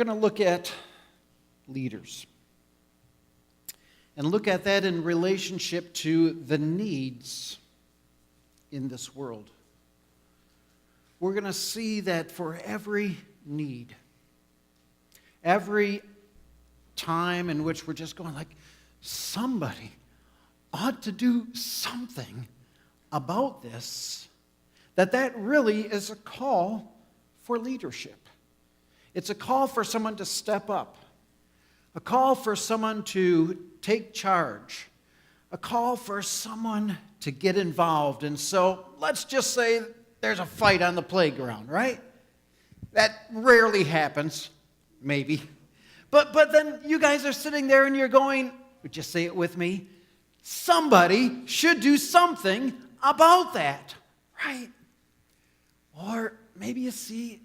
We're going to look at leaders and look at that in relationship to the needs in this world. We're going to see that for every need, every time in which we're just going like, somebody ought to do something about this, that really is a call for leadership. It's a call for someone to step up, a call for someone to take charge, a call for someone to get involved. And so let's just say there's a fight on the playground, right? That rarely happens, maybe. But then you guys are sitting there and you're going, would you say it with me? Somebody should do something about that, right? Or maybe you see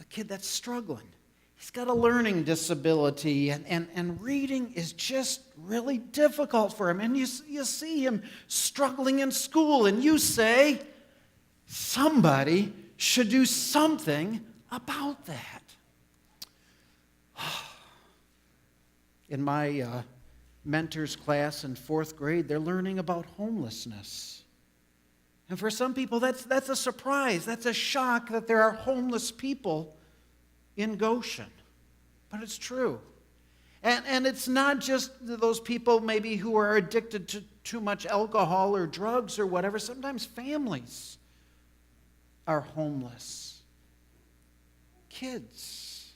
a kid that's struggling. He's got a learning disability, and reading is just really difficult for him. And you see him struggling in school, and you say, somebody should do something about that. In my mentor's class in 4th grade, they're learning about homelessness. And for some people, that's a surprise. That's a shock that there are homeless people in Goshen. But it's true. And it's not just those people maybe who are addicted to too much alcohol or drugs or whatever. Sometimes families are homeless. Kids.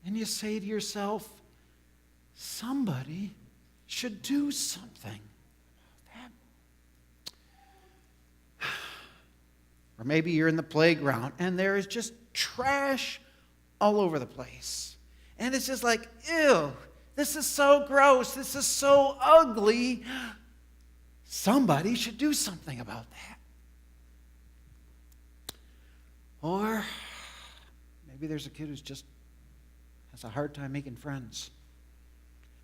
And you say to yourself, somebody should do something about that. Or maybe you're in the playground and there is just trash all over the place. And it's just like, ew, this is so gross. This is so ugly. Somebody should do something about that. Or maybe there's a kid who's just has a hard time making friends.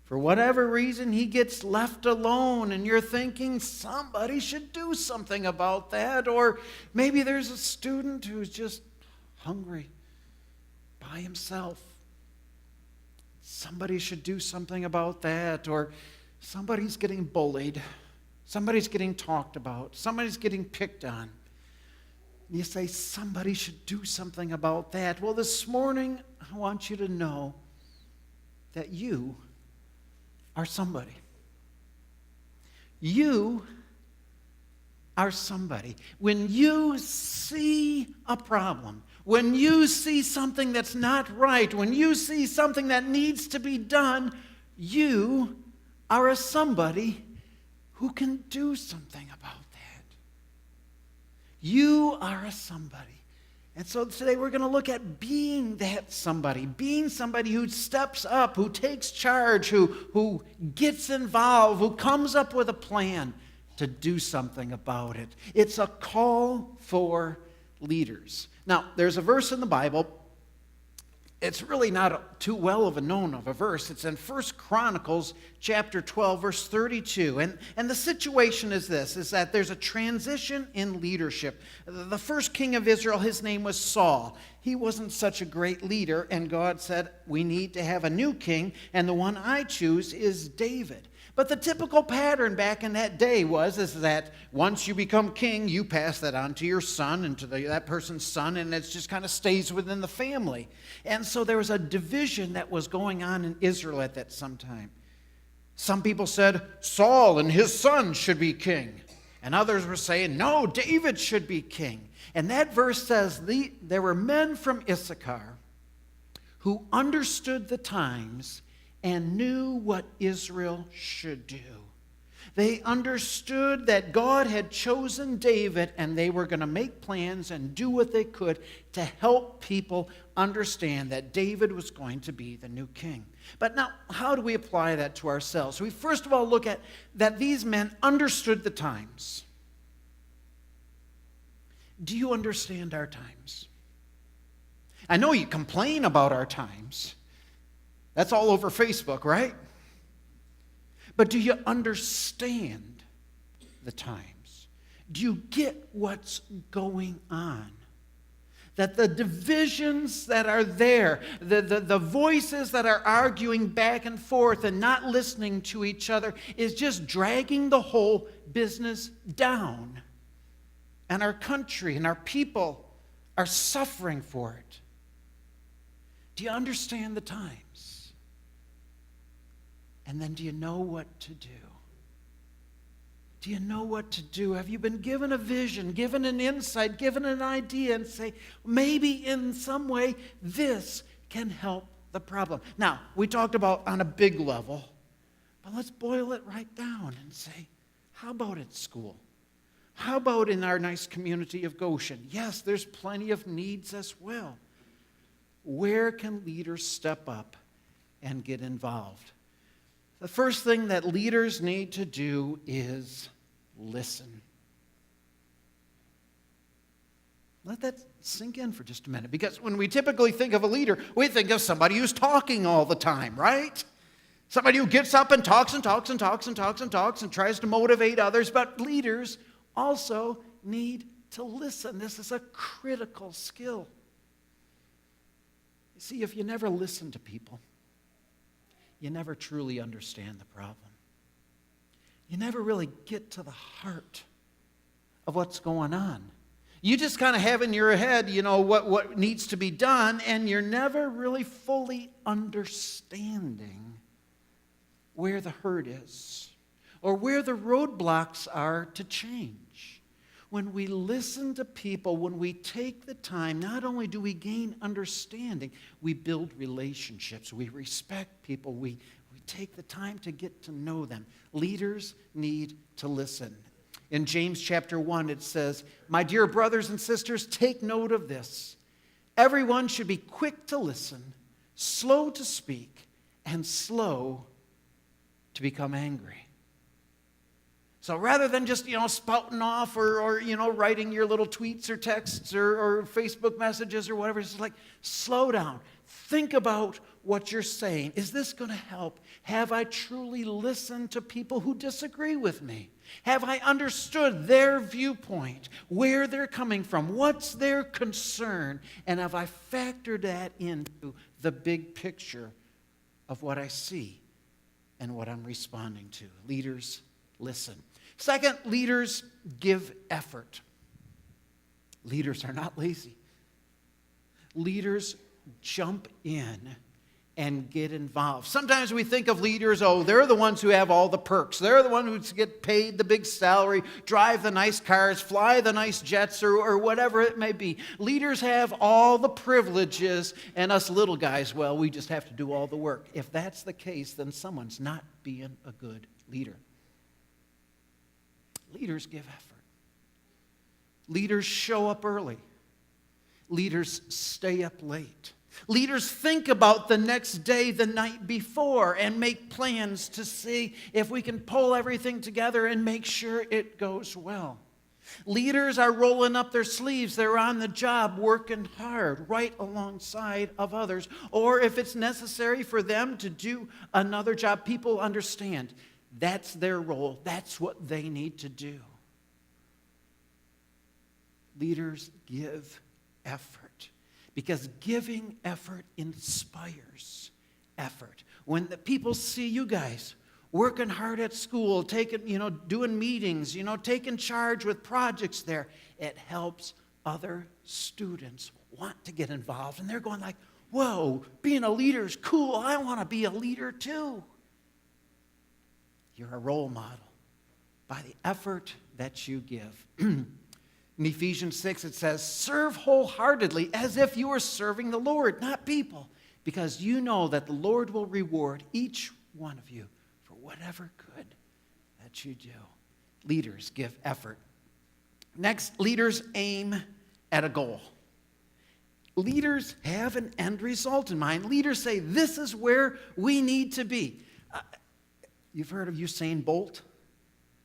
For whatever reason, he gets left alone, and you're thinking somebody should do something about that. Or maybe there's a student who's just hungry by himself. Somebody should do something about that. Or somebody's getting bullied. Somebody's getting talked about. Somebody's getting picked on. You say, somebody should do something about that. Well, this morning, I want you to know that you are somebody. You are somebody. When you see a problem, when you see something that's not right, when you see something that needs to be done, you are a somebody who can do something about that. You are a somebody. And so today we're going to look at being that somebody, being somebody who steps up, who takes charge, who gets involved, who comes up with a plan to do something about it. It's a call for leaders. Now, there's a verse in the Bible. It's really not too well of a known of a verse. It's in 1 Chronicles chapter 12, verse 32. And the situation is this, is that there's a transition in leadership. The first king of Israel, his name was Saul. He wasn't such a great leader, and God said, we need to have a new king, and the one I choose is David. But the typical pattern back in that day is that once you become king, you pass that on to your son and to that person's son, and it just kind of stays within the family. And so there was a division that was going on in Israel at that some time. Some people said Saul and his son should be king. And others were saying, no, David should be king. And that verse says there were men from Issachar who understood the times and knew what Israel should do. They understood that God had chosen David, and they were going to make plans and do what they could to help people understand that David was going to be the new king. But now, how do we apply that to ourselves? We first of all look at that these men understood the times. Do you understand our times? I know you complain about our times. That's all over Facebook, right? But do you understand the times? Do you get what's going on? That the divisions that are there, the voices that are arguing back and forth and not listening to each other is just dragging the whole business down. And our country and our people are suffering for it. Do you understand the times? And then do you know what to do? Do you know what to do? Have you been given a vision, given an insight, given an idea, and say, maybe in some way this can help the problem? Now, we talked about on a big level, but let's boil it right down and say, how about at school? How about in our nice community of Goshen? Yes, there's plenty of needs as well. Where can leaders step up and get involved? The first thing that leaders need to do is listen. Let that sink in for just a minute, because when we typically think of a leader, we think of somebody who's talking all the time, right? Somebody who gets up and talks and talks and talks and talks and talks and tries to motivate others, but leaders also need to listen. This is a critical skill. You see, if you never listen to people, you never truly understand the problem. You never really get to the heart of what's going on. You just kind of have in your head, what needs to be done, and you're never really fully understanding where the hurt is or where the roadblocks are to change. When we listen to people, when we take the time, not only do we gain understanding, we build relationships, we respect people, we take the time to get to know them. Leaders need to listen. In James chapter 1, it says, "My dear brothers and sisters, take note of this. Everyone should be quick to listen, slow to speak, and slow to become angry." So rather than just, spouting off or writing your little tweets or texts or Facebook messages or whatever, it's like, slow down. Think about what you're saying. Is this going to help? Have I truly listened to people who disagree with me? Have I understood their viewpoint, where they're coming from, what's their concern? And have I factored that into the big picture of what I see and what I'm responding to? Leaders, listen. Second, leaders give effort. Leaders are not lazy. Leaders jump in and get involved. Sometimes we think of leaders, they're the ones who have all the perks. They're the ones who get paid the big salary, drive the nice cars, fly the nice jets, or whatever it may be. Leaders have all the privileges, and us little guys, well, we just have to do all the work. If that's the case, then someone's not being a good leader. Leaders give effort. Leaders show up early. Leaders stay up late. Leaders think about the next day, the night before, and make plans to see if we can pull everything together and make sure it goes well. Leaders are rolling up their sleeves. They're on the job working hard right alongside of others. Or if it's necessary for them to do another job, people understand that's their role. That's what they need to do. Leaders give effort, because giving effort inspires effort. When the people see you guys working hard at school, doing meetings, taking charge with projects there, it helps other students want to get involved. And they're going like, whoa, being a leader is cool. I want to be a leader too. You're a role model by the effort that you give. In Ephesians 6, it says, serve wholeheartedly as if you were serving the Lord, not people, because you know that the Lord will reward each one of you for whatever good that you do. Leaders give effort. Next, leaders aim at a goal. Leaders have an end result in mind. Leaders say, this is where we need to be. You've heard of Usain Bolt?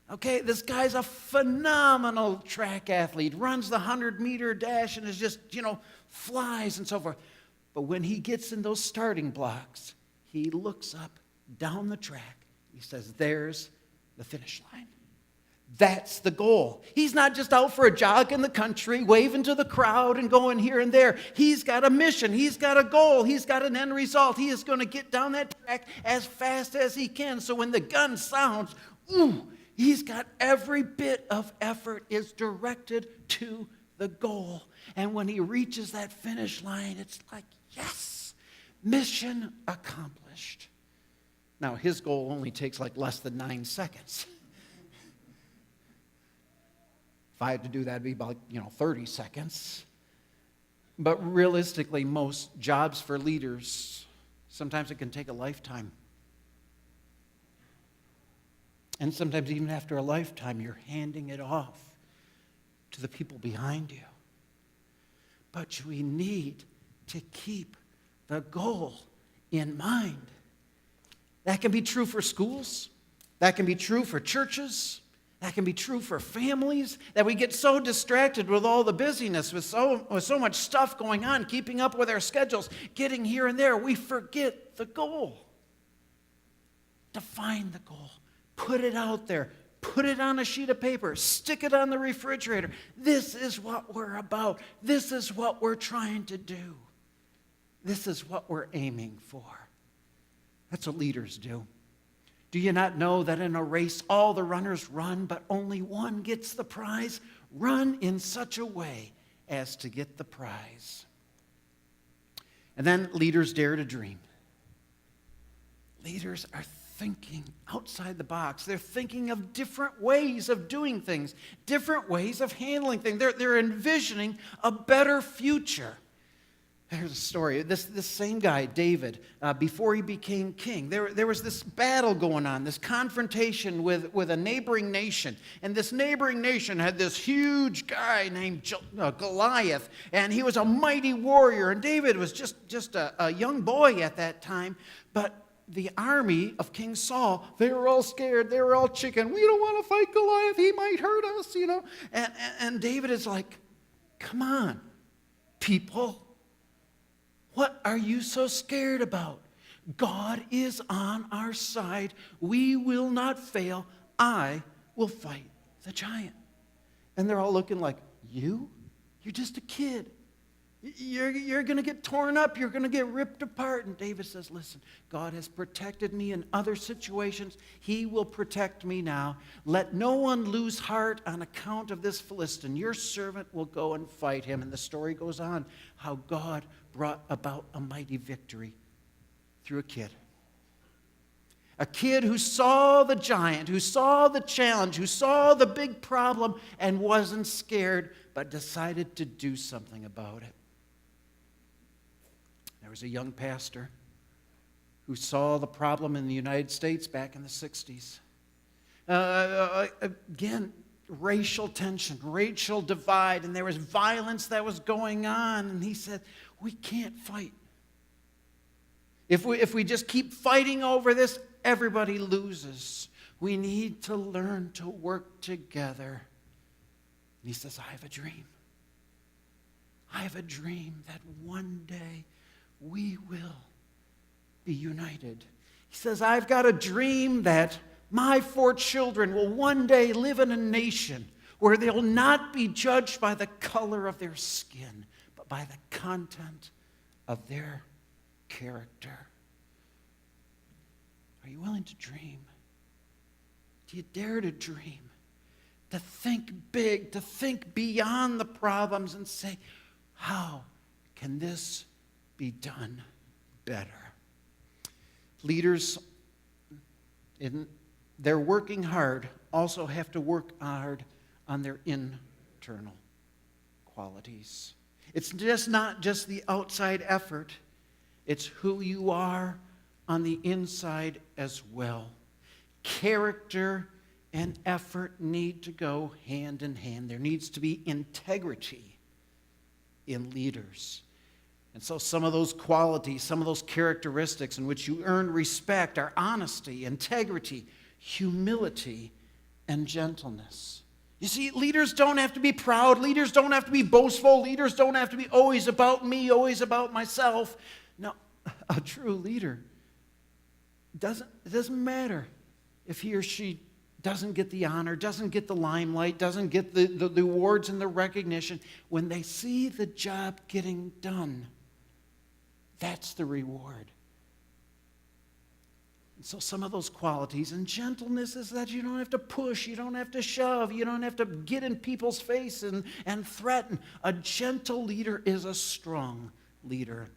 Okay, this guy's a phenomenal track athlete, runs the 100-meter dash and is just, flies and so forth. But when he gets in those starting blocks, he looks up down the track. He says, there's the finish line. That's the goal. He's not just out for a jog in the country, waving to the crowd and going here and there. He's got a mission. He's got a goal. He's got an end result. He is going to get down that track as fast as he can. So when the gun sounds, he's got every bit of effort is directed to the goal. And when he reaches that finish line, it's like, yes, mission accomplished. Now, his goal only takes like less than 9 seconds. If I had to do that, it'd be about, 30 seconds. But realistically, most jobs for leaders, sometimes it can take a lifetime. And sometimes even after a lifetime, you're handing it off to the people behind you. But we need to keep the goal in mind. That can be true for schools. That can be true for churches. That can be true for families, that we get so distracted with all the busyness, with so much stuff going on, keeping up with our schedules, getting here and there, we forget the goal. Define the goal. Put it out there. Put it on a sheet of paper. Stick it on the refrigerator. This is what we're about. This is what we're trying to do. This is what we're aiming for. That's what leaders do. Do you not know that in a race all the runners run, but only one gets the prize? Run in such a way as to get the prize. And then leaders dare to dream. Leaders are thinking outside the box. They're thinking of different ways of doing things, different ways of handling things. They're envisioning a better future. There's a story. This same guy, David, before he became king, there was this battle going on, this confrontation with a neighboring nation. And this neighboring nation had this huge guy named Goliath, and he was a mighty warrior. And David was just a young boy at that time. But the army of King Saul, they were all scared. They were all chicken. We don't want to fight Goliath. He might hurt us, And David is like, come on, people. What are you so scared about? God is on our side. We will not fail. I will fight the giant. And they're all looking like, you? You're just a kid. You're going to get torn up. You're going to get ripped apart. And David says, listen, God has protected me in other situations. He will protect me now. Let no one lose heart on account of this Philistine. Your servant will go and fight him. And the story goes on how God brought about a mighty victory through a kid. A kid who saw the giant, who saw the challenge, who saw the big problem and wasn't scared, but decided to do something about it. There was a young pastor who saw the problem in the United States back in the 60s. Again, racial tension, racial divide, and there was violence that was going on. And he said, we can't fight. If we just keep fighting over this, everybody loses. We need to learn to work together. And he says, I have a dream. I have a dream that one day we will be united. He says, I've got a dream that my 4 children will one day live in a nation where they'll not be judged by the color of their skin, but by the content of their character. Are you willing to dream? Do you dare to dream? To think big, to think beyond the problems and say, how can this be done better? Leaders, they're working hard, also have to work hard on their internal qualities. It's just not just the outside effort, it's who you are on the inside as well. Character and effort need to go hand in hand. There needs to be integrity in leaders. And so some of those qualities, some of those characteristics in which you earn respect are honesty, integrity, humility, and gentleness. You see, leaders don't have to be proud. Leaders don't have to be boastful. Leaders don't have to be always about me, always about myself. No, a true leader it doesn't matter if he or she doesn't get the honor, doesn't get the limelight, doesn't get the awards and the recognition, when they see the job getting done, that's the reward. And so some of those qualities, and gentleness is that you don't have to push, you don't have to shove, you don't have to get in people's face and threaten. A gentle leader is a strong leader.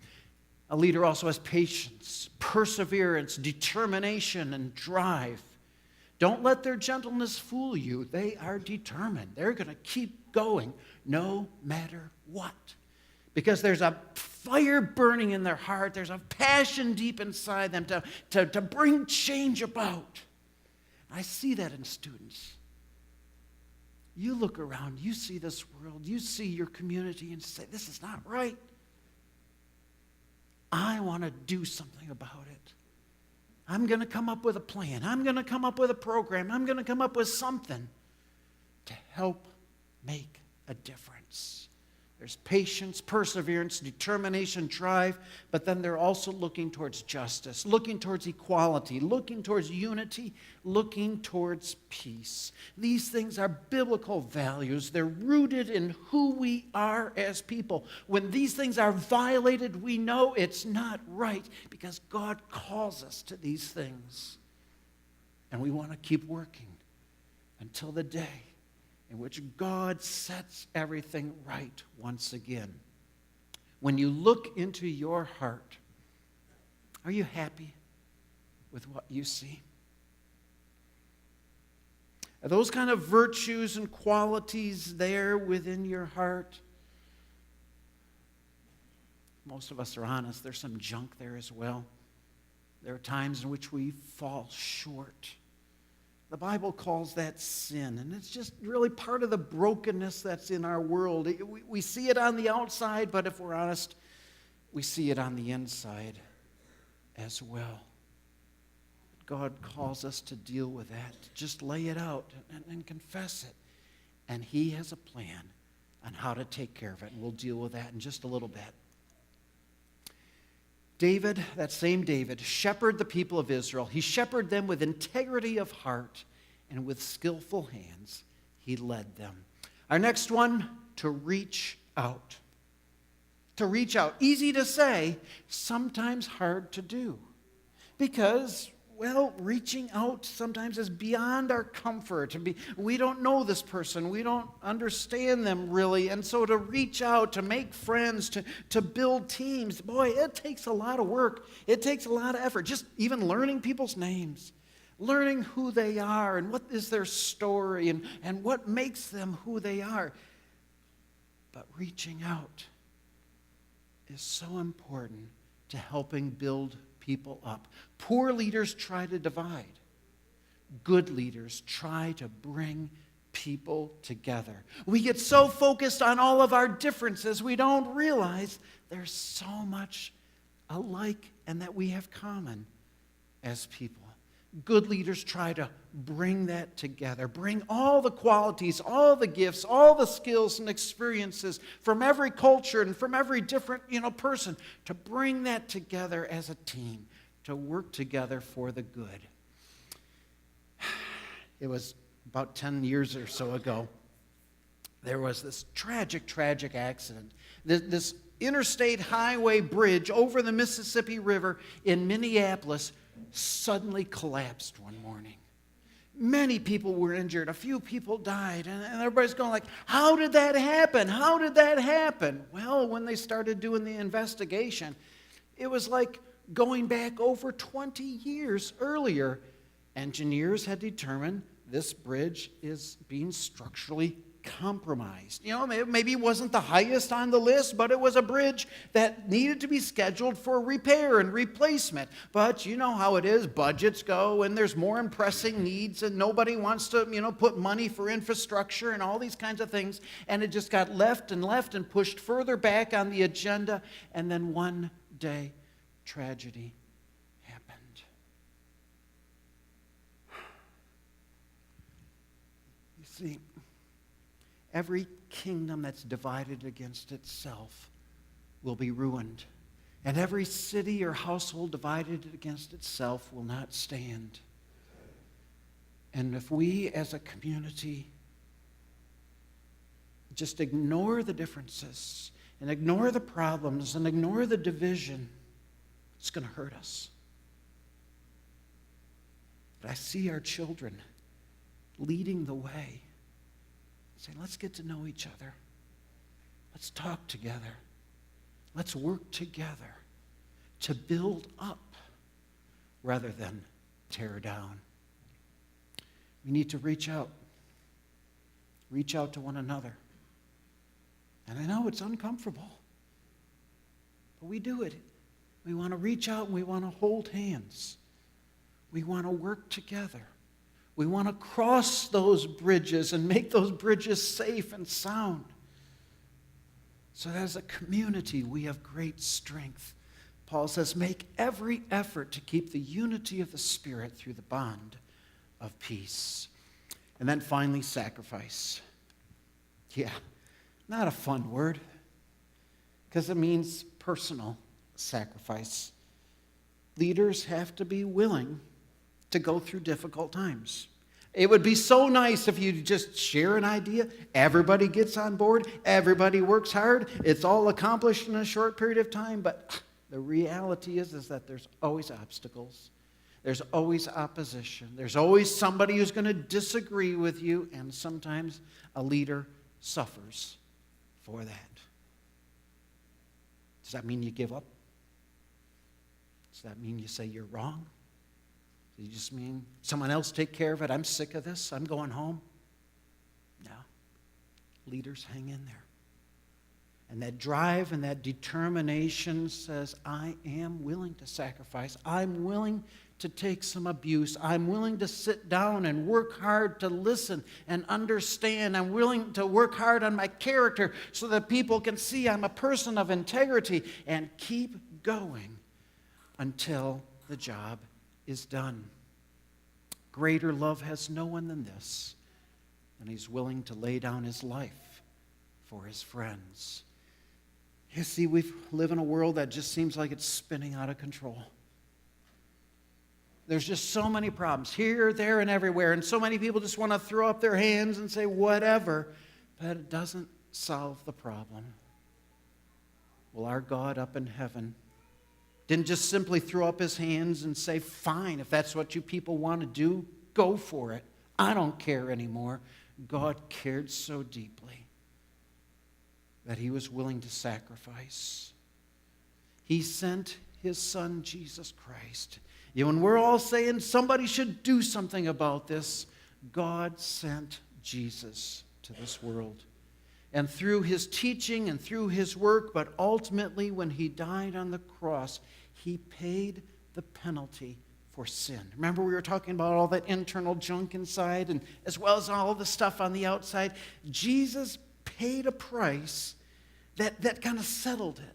A leader also has patience, perseverance, determination, and drive. Don't let their gentleness fool you. They are determined. They're going to keep going no matter what. Because there's a fire burning in their heart. There's a passion deep inside them to bring change about. I see that in students. You look around, you see this world, you see your community and say, this is not right. I want to do something about it. I'm going to come up with a plan. I'm going to come up with a program. I'm going to come up with something to help make a difference. There's patience, perseverance, determination, drive, but then they're also looking towards justice, looking towards equality, looking towards unity, looking towards peace. These things are biblical values. They're rooted in who we are as people. When these things are violated, we know it's not right because God calls us to these things. And we want to keep working until the day in which God sets everything right once again. When you look into your heart, are you happy with what you see? Are those kind of virtues and qualities there within your heart? Most of us are honest. There's some junk there as well. There are times in which we fall short. The Bible calls that sin, and it's just really part of the brokenness that's in our world. We see it on the outside, but if we're honest, we see it on the inside as well. God calls us to deal with that, to just lay it out and confess it. And He has a plan on how to take care of it, and we'll deal with that in just a little bit. David, that same David, shepherded the people of Israel. He shepherded them with integrity of heart, and with skillful hands, he led them. Our next one, to reach out. To reach out. Easy to say, sometimes hard to do. Because, well, reaching out sometimes is beyond our comfort. We don't know this person. We don't understand them really. And so to reach out, to make friends, to build teams, boy, it takes a lot of work. It takes a lot of effort. Just even learning people's names, learning who they are and what is their story and what makes them who they are. But reaching out is so important to helping build people up. Poor leaders try to divide. Good leaders try to bring people together. We get so focused on all of our differences, we don't realize there's so much alike and that we have common as people. Good leaders try to bring that together, bring all the qualities, all the gifts, all the skills and experiences from every culture and from every different, person, to bring that together as a team, to work together for the good. It was about 10 years or so ago. There was this tragic accident. This interstate highway bridge over the Mississippi River in Minneapolis suddenly collapsed one morning. Many people were injured. A few people died. And everybody's going like, how did that happen? How did that happen? Well, when they started doing the investigation, it was like going back over 20 years earlier. Engineers had determined this bridge is being structurally compromised. Maybe it wasn't the highest on the list, but it was a bridge that needed to be scheduled for repair and replacement. But you know how it is. Budgets go, and there's more pressing needs, and nobody wants to, put money for infrastructure and all these kinds of things. And it just got left and pushed further back on the agenda. And then one day, tragedy happened. You see, every kingdom that's divided against itself will be ruined. And every city or household divided against itself will not stand. And if we as a community just ignore the differences and ignore the problems and ignore the division, it's going to hurt us. But I see our children leading the way, saying, let's get to know each other. Let's talk together. Let's work together to build up rather than tear down. We need to reach out. Reach out to one another. And I know it's uncomfortable, but we do it. We want to reach out and we want to hold hands. We want to work together. We want to cross those bridges and make those bridges safe and sound. So that as a community, we have great strength. Paul says, make every effort to keep the unity of the Spirit through the bond of peace. And then finally, sacrifice. Yeah, not a fun word, because it means personal sacrifice. Leaders have to be willing to go through difficult times. It would be so nice if you just share an idea, everybody gets on board, everybody works hard, it's all accomplished in a short period of time, but the reality is that there's always obstacles. There's always opposition. There's always somebody who's going to disagree with you, and sometimes a leader suffers for that. Does that mean you give up? Does that mean you say you're wrong? Does it just mean someone else take care of it? I'm sick of this. I'm going home. No. Leaders hang in there. And that drive and that determination says, I am willing to sacrifice. I'm willing to take some abuse. I'm willing to sit down and work hard to listen and understand. I'm willing to work hard on my character so that people can see I'm a person of integrity, and keep going until the job is done. Greater love has no one than this, and he's willing to lay down his life for his friends. You see, we live in a world that just seems like it's spinning out of control. There's just so many problems here, there, and everywhere, and so many people just want to throw up their hands and say whatever, but it doesn't solve the problem. Well, our God up in heaven didn't just simply throw up his hands and say, fine, if that's what you people want to do, go for it. I don't care anymore. God cared so deeply that he was willing to sacrifice. He sent his son, Jesus Christ. When we're all saying somebody should do something about this, God sent Jesus to this world. And through his teaching and through his work, but ultimately when he died on the cross, he paid the penalty for sin. Remember, we were talking about all that internal junk inside, and as well as all the stuff on the outside. Jesus paid a price that kind of settled it.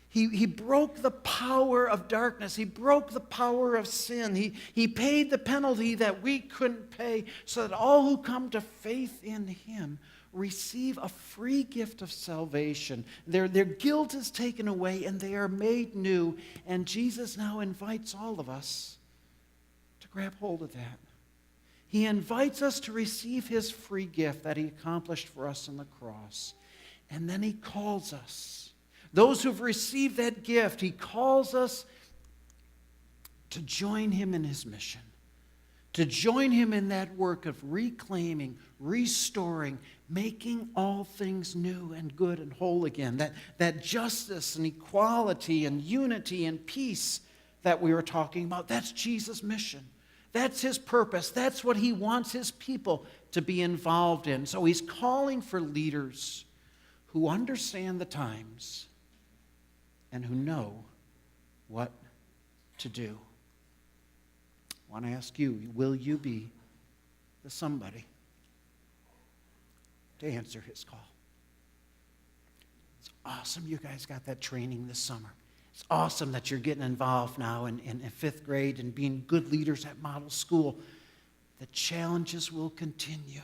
He broke the power of darkness. He broke the power of sin. He paid the penalty that we couldn't pay, so that all who come to faith in him receive a free gift of salvation. Their guilt is taken away and they are made new. And Jesus now invites all of us to grab hold of that. He invites us to receive his free gift that he accomplished for us on the cross. And then he calls us. Those who've received that gift, he calls us to join him in his mission. To join him in that work of reclaiming, restoring, making all things new and good and whole again. That justice and equality and unity and peace that we were talking about, that's Jesus' mission. That's his purpose. That's what he wants his people to be involved in. So he's calling for leaders who understand the times and who know what to do. I want to ask you, will you be the somebody to answer his call? It's awesome you guys got that training this summer. It's awesome that you're getting involved now in fifth grade and being good leaders at model school. The challenges will continue.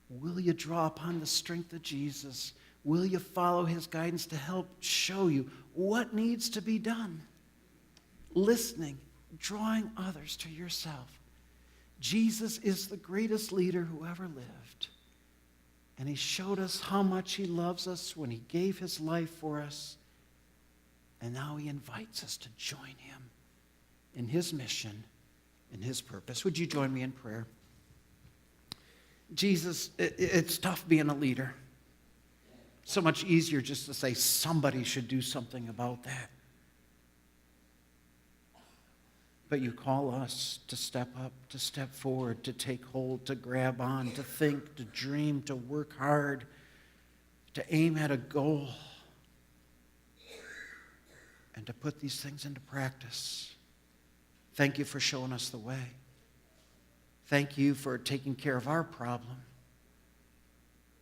Will you draw upon the strength of Jesus? Will you follow his guidance to help show you what needs to be done? Listening, drawing others to yourself. Jesus is the greatest leader who ever lived. And he showed us how much he loves us when he gave his life for us. And now he invites us to join him in his mission, in his purpose. Would you join me in prayer? Jesus, it's tough being a leader. So much easier just to say somebody should do something about that. But you call us to step up, to step forward, to take hold, to grab on, to think, to dream, to work hard, to aim at a goal, and to put these things into practice. Thank you for showing us the way. Thank you for taking care of our problem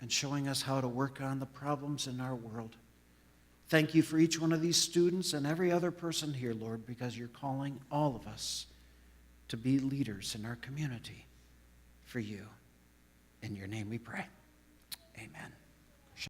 and showing us how to work on the problems in our world. Thank you for each one of these students and every other person here, Lord, because you're calling all of us to be leaders in our community for you. In your name we pray. Amen.